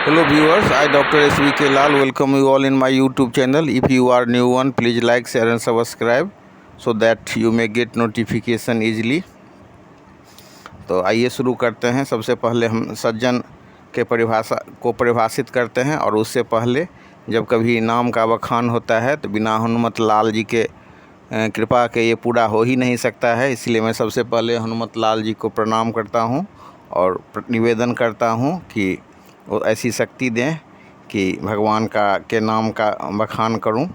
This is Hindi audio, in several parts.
Hello viewers, I Dr. S.V.K. Lal welcome you all in my YouTube channel. If you are new one, please like, share and subscribe so that you may get notification easily. तो आइए शुरू करते हैं। सबसे पहले हम सज्जन के परिभाषा को परिभाषित करते हैं, और उससे पहले जब कभी नाम का बखान होता है तो बिना हनुमत लाल जी के कृपा के ये पूरा हो ही नहीं सकता है। इसलिए मैं सबसे पहले हनुमत लाल जी को प्रणाम करता हूँ और निवेदन करता हूँ कि वो ऐसी शक्ति दें कि भगवान के नाम का बखान करूं।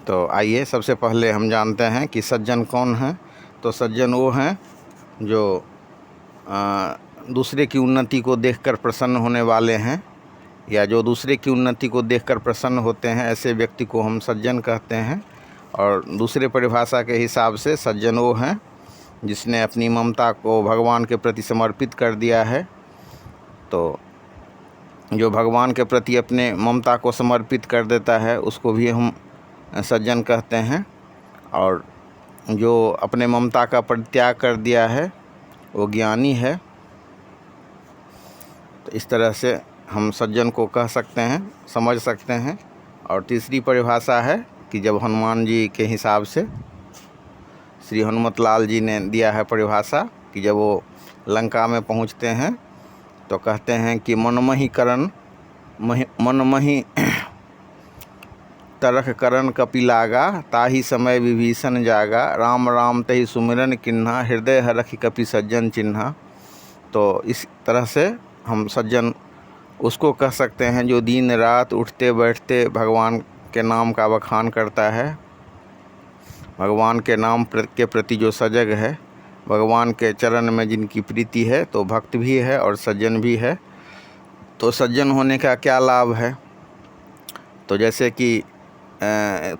तो आइए सबसे पहले हम जानते हैं कि सज्जन कौन हैं। तो सज्जन वो हैं जो दूसरे की उन्नति को देखकर प्रसन्न होने वाले हैं, या जो दूसरे की उन्नति को देखकर प्रसन्न होते हैं, ऐसे व्यक्ति को हम सज्जन कहते हैं। और दूसरे परिभाषा के हिसाब से सज्जन वो हैं जिसने अपनी ममता को भगवान के प्रति समर्पित कर दिया है। तो जो भगवान के प्रति अपने ममता को समर्पित कर देता है उसको भी हम सज्जन कहते हैं, और जो अपने ममता का परित्याग कर दिया है वो ज्ञानी है। तो इस तरह से हम सज्जन को कह सकते हैं, समझ सकते हैं। और तीसरी परिभाषा है कि जब हनुमान जी के हिसाब से श्री हनुमत लाल जी ने दिया है परिभाषा कि जब वो लंका में पहुंचते हैं तो कहते हैं कि मनमहि तरख करन कपिलागा, ताहि समय विभीषण जागा, राम राम तहि सुमिरन किन्हा, हृदय हरखि कपि सज्जन चिन्हा। तो इस तरह से हम सज्जन उसको कह सकते हैं जो दिन रात उठते बैठते भगवान के नाम का बखान करता है, भगवान के नाम के प्रति जो सजग है, भगवान के चरण में जिनकी प्रीति है, तो भक्त भी है और सज्जन भी है। तो सज्जन होने का क्या लाभ है? तो जैसे कि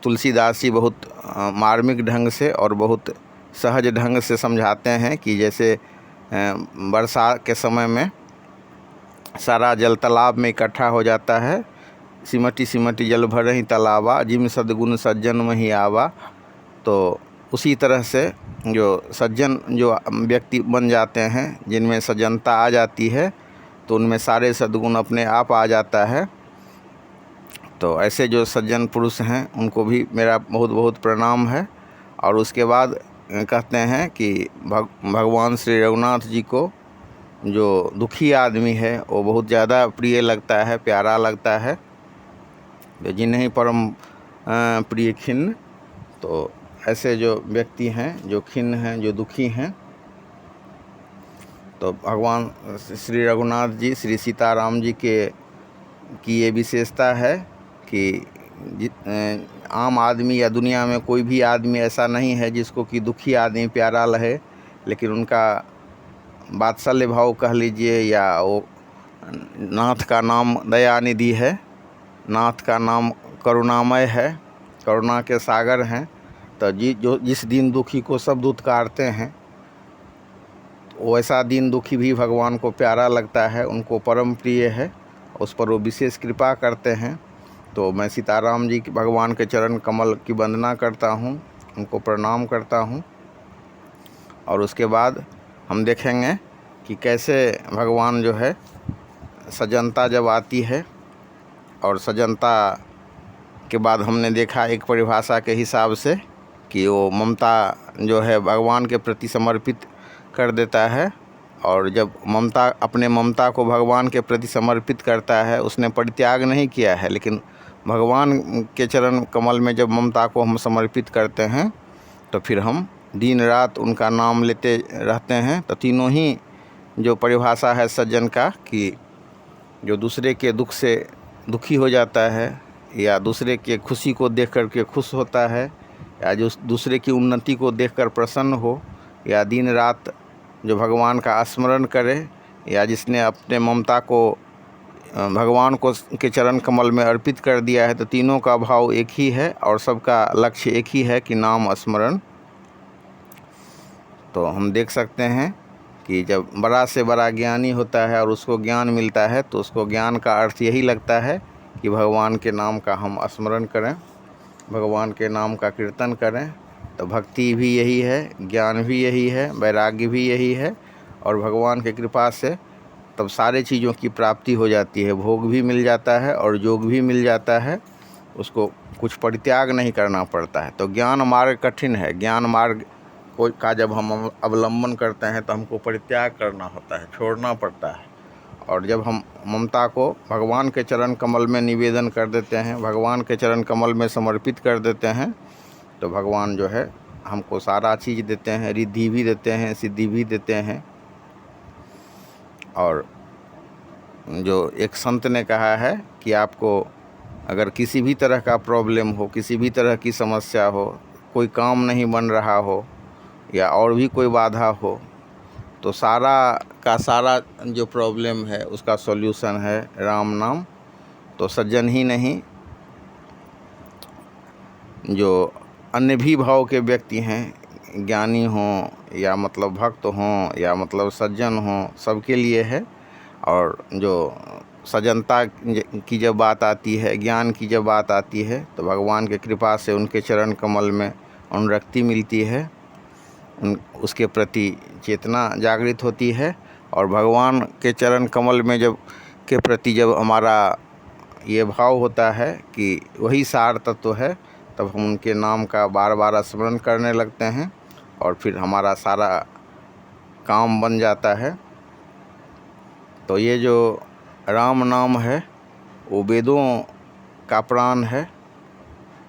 तुलसीदास जी बहुत मार्मिक ढंग से और बहुत सहज ढंग से समझाते हैं कि जैसे वर्षा के समय में सारा जल तालाब में इकट्ठा हो जाता है, सिमटी सिमटी जल भरहि तालाबा, जिम सद्गुण सज्जन महि आवा। तो उसी तरह से जो सज्जन जो व्यक्ति बन जाते हैं, जिनमें सज्जनता आ जाती है, तो उनमें सारे सद्गुण अपने आप आ जाता है। तो ऐसे जो सज्जन पुरुष हैं उनको भी मेरा बहुत बहुत प्रणाम है। और उसके बाद कहते हैं कि भगवान श्री रघुनाथ जी को जो दुखी आदमी है वो बहुत ज़्यादा प्रिय लगता है, प्यारा लगता है। तो जिन्हें परम प्रिय खिन्न, तो ऐसे जो व्यक्ति हैं जो खिन्न हैं, जो दुखी हैं, तो भगवान श्री रघुनाथ जी, श्री सीताराम जी की ये विशेषता है कि आम आदमी या दुनिया में कोई भी आदमी ऐसा नहीं है जिसको कि दुखी आदमी प्यारा लगे, लेकिन उनका वात्सल्य भाव कह लीजिए, या वो नाथ का नाम दयानिधि है, नाथ का नाम करुणामय है, करुणा के सागर हैं। तो जिस दीन दुखी को सब धुतकारते हैं, वैसा दीन दुखी भी भगवान को प्यारा लगता है, उनको परम प्रिय है, उस पर वो विशेष कृपा करते हैं। तो मैं सीताराम जी भगवान के चरण कमल की वंदना करता हूँ, उनको प्रणाम करता हूँ। और उसके बाद हम देखेंगे कि कैसे भगवान जो है सज्जनता जब आती है, और सज्जनता के बाद हमने देखा एक परिभाषा के हिसाब से कि वो ममता जो है भगवान के प्रति समर्पित कर देता है। और जब अपने ममता को भगवान के प्रति समर्पित करता है, उसने परित्याग नहीं किया है, लेकिन भगवान के चरण कमल में जब ममता को हम समर्पित करते हैं तो फिर हम दिन रात उनका नाम लेते रहते हैं। तो तीनों ही जो परिभाषा है सज्जन का, कि जो दूसरे के दुख से दुखी हो जाता है, या दूसरे के खुशी को देख कर के खुश होता है, या जो दूसरे की उन्नति को देखकर प्रसन्न हो, या दिन रात जो भगवान का स्मरण करे, या जिसने अपने ममता को भगवान को के चरण कमल में अर्पित कर दिया है, तो तीनों का भाव एक ही है और सबका लक्ष्य एक ही है कि नाम स्मरण। तो हम देख सकते हैं कि जब बड़ा से बड़ा ज्ञानी होता है और उसको ज्ञान मिलता है, तो उसको ज्ञान का अर्थ यही लगता है कि भगवान के नाम का हम स्मरण करें, भगवान के नाम का कीर्तन करें। तो भक्ति भी यही है, ज्ञान भी यही है, वैराग्य भी यही है, और भगवान की कृपा से तब सारे चीज़ों की प्राप्ति हो जाती है, भोग भी मिल जाता है और योग भी मिल जाता है, उसको कुछ परित्याग नहीं करना पड़ता है। तो ज्ञान मार्ग कठिन है, ज्ञान मार्ग का जब हम अवलंबन करते हैं तो हमको परित्याग करना होता है, छोड़ना पड़ता है। और जब हम ममता को भगवान के चरण कमल में निवेदन कर देते हैं, भगवान के चरण कमल में समर्पित कर देते हैं, तो भगवान जो है हमको सारा चीज़ देते हैं, रिद्धि भी देते हैं, सिद्धि भी देते हैं। और जो एक संत ने कहा है कि आपको अगर किसी भी तरह का प्रॉब्लम हो, किसी भी तरह की समस्या हो, कोई काम नहीं बन रहा हो या और भी कोई बाधा हो, तो सारा का सारा जो प्रॉब्लम है उसका सॉल्यूशन है राम नाम। तो सज्जन ही नहीं, जो अन्य भी भाव के व्यक्ति हैं, ज्ञानी हों या मतलब भक्त हों या मतलब सज्जन हों, सबके लिए है। और जो सज्जनता की जब बात आती है, ज्ञान की जब बात आती है, तो भगवान के कृपा से उनके चरण कमल में अनुरक्ति मिलती है, उसके प्रति चेतना जागृत होती है। और भगवान के चरण कमल में जब के प्रति जब हमारा ये भाव होता है कि वही सार तत्व है, तब हम उनके नाम का बार बार स्मरण करने लगते हैं और फिर हमारा सारा काम बन जाता है। तो ये जो राम नाम है वो वेदों का प्राण है,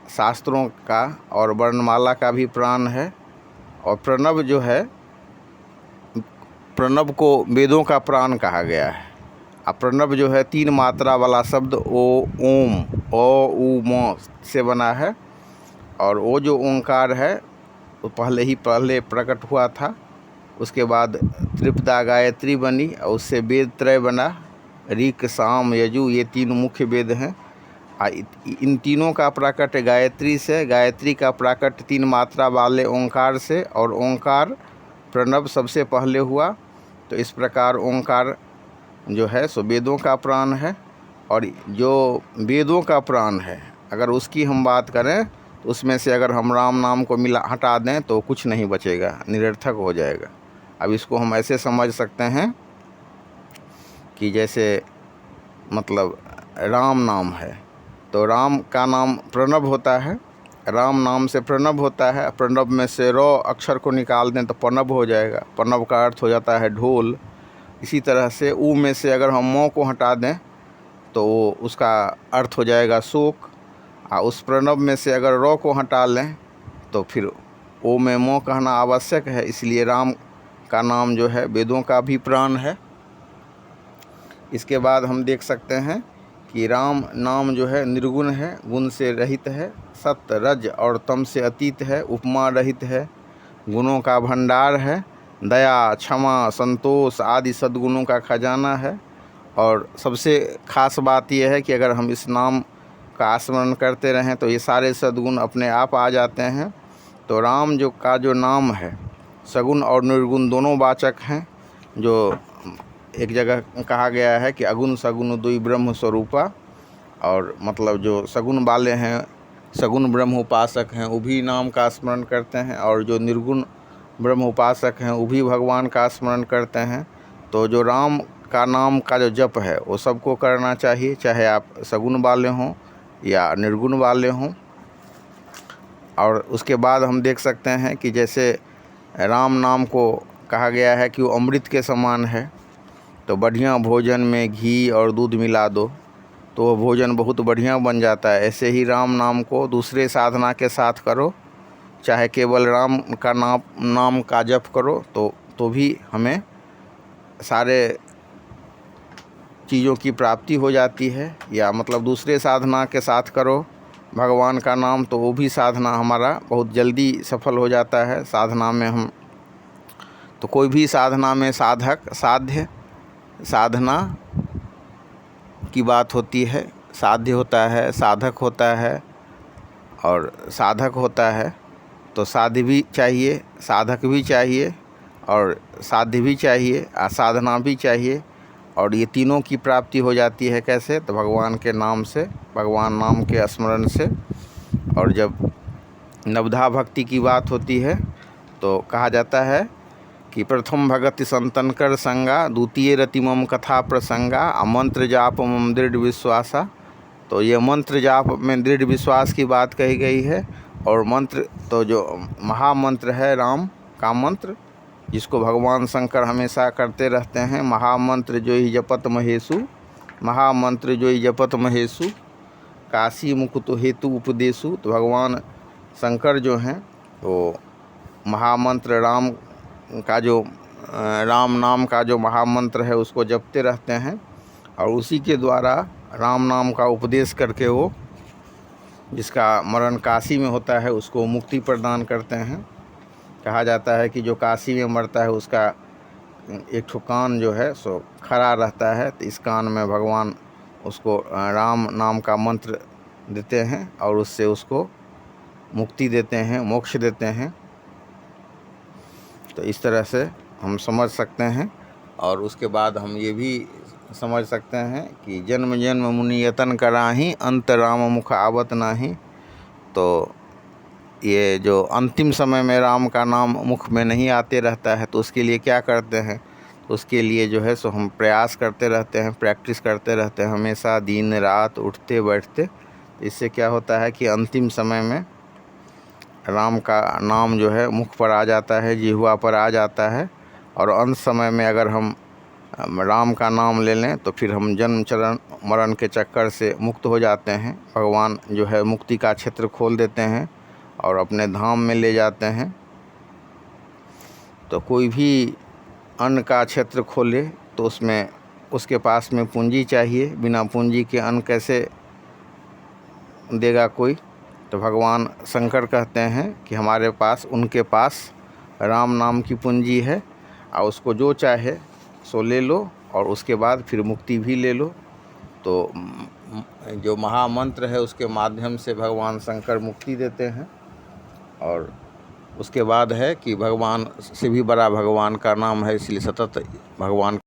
शास्त्रों का और वर्णमाला का भी प्राण है। और प्रणव जो है, प्रणव को वेदों का प्राण कहा गया है। अब प्रणव जो है 3 मात्रा वाला शब्द ओम, ओ उ म से बना है। और वो जो ओंकार है वो पहले प्रकट हुआ था, उसके बाद त्रिपदा गायत्री बनी और उससे वेद त्रय बना, ऋक साम यजु, ये 3 मुख्य वेद हैं। इन तीनों का प्राकट गायत्री से, गायत्री का प्राकट 3 मात्रा वाले ओंकार से, और ओंकार प्रणव सबसे पहले हुआ। तो इस प्रकार ओंकार जो है सो वेदों का प्राण है। और जो वेदों का प्राण है, अगर उसकी हम बात करें तो उसमें से अगर हम राम नाम को हटा दें तो कुछ नहीं बचेगा, निरर्थक हो जाएगा। अब इसको हम ऐसे समझ सकते हैं कि जैसे मतलब राम नाम है, तो राम का नाम प्रणव होता है, राम नाम से प्रणव होता है। प्रणव में से र अक्षर को निकाल दें तो प्रणव हो जाएगा, प्रणव का अर्थ हो जाता है ढोल। इसी तरह से ऊ में से अगर हम मौ को हटा दें तो उसका अर्थ हो जाएगा शोक। उस प्रणव में से अगर र को हटा लें तो फिर ओ में मौ कहना आवश्यक है। इसलिए राम का नाम जो है वेदों का भी प्राण है। इसके बाद हम देख सकते हैं कि राम नाम जो है निर्गुण है, गुण से रहित है, सत्य रज और तम से अतीत है, उपमा रहित है, गुणों का भंडार है, दया क्षमा संतोष आदि सद्गुणों का खजाना है। और सबसे खास बात यह है कि अगर हम इस नाम का स्मरण करते रहें तो ये सारे सद्गुण अपने आप आ जाते हैं। तो राम जो नाम है सगुण और निर्गुण दोनों वाचक हैं। जो एक जगह कहा गया है कि अगुण सगुण दुई ब्रह्म स्वरूपा, और मतलब जो सगुण वाले हैं, सगुण ब्रह्म उपासक हैं, वो भी नाम का स्मरण करते हैं, और जो निर्गुण ब्रह्म उपासक हैं वो भी भगवान का स्मरण करते हैं। तो जो राम का नाम का जो जप है वो सबको करना चाहिए, चाहे आप सगुण वाले हों या निर्गुण वाले हों। और उसके बाद हम देख सकते हैं कि जैसे राम नाम को कहा गया है कि वो अमृत के समान है, तो बढ़िया भोजन में घी और दूध मिला दो तो वो भोजन बहुत बढ़िया बन जाता है। ऐसे ही राम नाम को दूसरे साधना के साथ करो, चाहे केवल राम का नाम का जप करो तो भी हमें सारे चीज़ों की प्राप्ति हो जाती है। या मतलब दूसरे साधना के साथ करो भगवान का नाम, तो वो भी साधना हमारा बहुत जल्दी सफल हो जाता है। साधना में हम तो कोई भी साधना में साधना की बात होती है, साध्य होता है, साधक होता है और साधक होता है। तो साध्य भी चाहिए, साधक भी चाहिए और साध्य भी चाहिए, साधना भी चाहिए। और ये तीनों की प्राप्ति हो जाती है कैसे? तो भगवान के नाम से, भगवान नाम के स्मरण से। और जब नवधा भक्ति की बात होती है तो कहा जाता है कि प्रथम भगति संतन कर संगा, द्वितीय रति मम कथा प्रसंगा, मंत्र जाप मम दृढ़ विश्वासा। तो ये मंत्र जाप में दृढ़ विश्वास की बात कही गई है। और मंत्र तो जो महामंत्र है राम का मंत्र, जिसको भगवान शंकर हमेशा करते रहते हैं, महामंत्र जो ही जपत महेशु, महामंत्र जो ही जपत महेशु, काशी मुकुट हेतु उपदेशु। तो भगवान शंकर जो हैं तो महामंत्र राम का जो राम नाम का जो महामंत्र है उसको जपते रहते हैं, और उसी के द्वारा राम नाम का उपदेश करके वो जिसका मरण काशी में होता है उसको मुक्ति प्रदान करते हैं। कहा जाता है कि जो काशी में मरता है उसका एक ठो कान जो है सो खड़ा रहता है, तो इस कान में भगवान उसको राम नाम का मंत्र देते हैं और उससे उसको मुक्ति देते हैं, मोक्ष देते हैं। तो इस तरह से हम समझ सकते हैं। और उसके बाद हम ये भी समझ सकते हैं कि जन्म जन्म मुनि यतन कराही, अंत राम मुख आवत नाही। तो ये जो अंतिम समय में राम का नाम मुख में नहीं आते रहता है, तो उसके लिए क्या करते हैं, तो उसके लिए जो है सो हम प्रयास करते रहते हैं, प्रैक्टिस करते रहते हैं हमेशा, दिन रात उठते बैठते। इससे क्या होता है कि अंतिम समय में राम का नाम जो है मुख पर आ जाता है, जिह्वा पर आ जाता है। और अंत समय में अगर हम राम का नाम ले लें तो फिर हम जन्म चरण मरण के चक्कर से मुक्त हो जाते हैं। भगवान जो है मुक्ति का क्षेत्र खोल देते हैं और अपने धाम में ले जाते हैं। तो कोई भी अन्न का क्षेत्र खोले तो उसमें उसके पास में पूंजी चाहिए, बिना पूंजी के अन्न कैसे देगा कोई। तो भगवान शंकर कहते हैं कि हमारे पास, उनके पास राम नाम की पूंजी है, और उसको जो चाहे सो ले लो और उसके बाद फिर मुक्ति भी ले लो। तो जो महामंत्र है उसके माध्यम से भगवान शंकर मुक्ति देते हैं। और उसके बाद है कि भगवान से भी बड़ा भगवान का नाम है, इसलिए सतत भगवान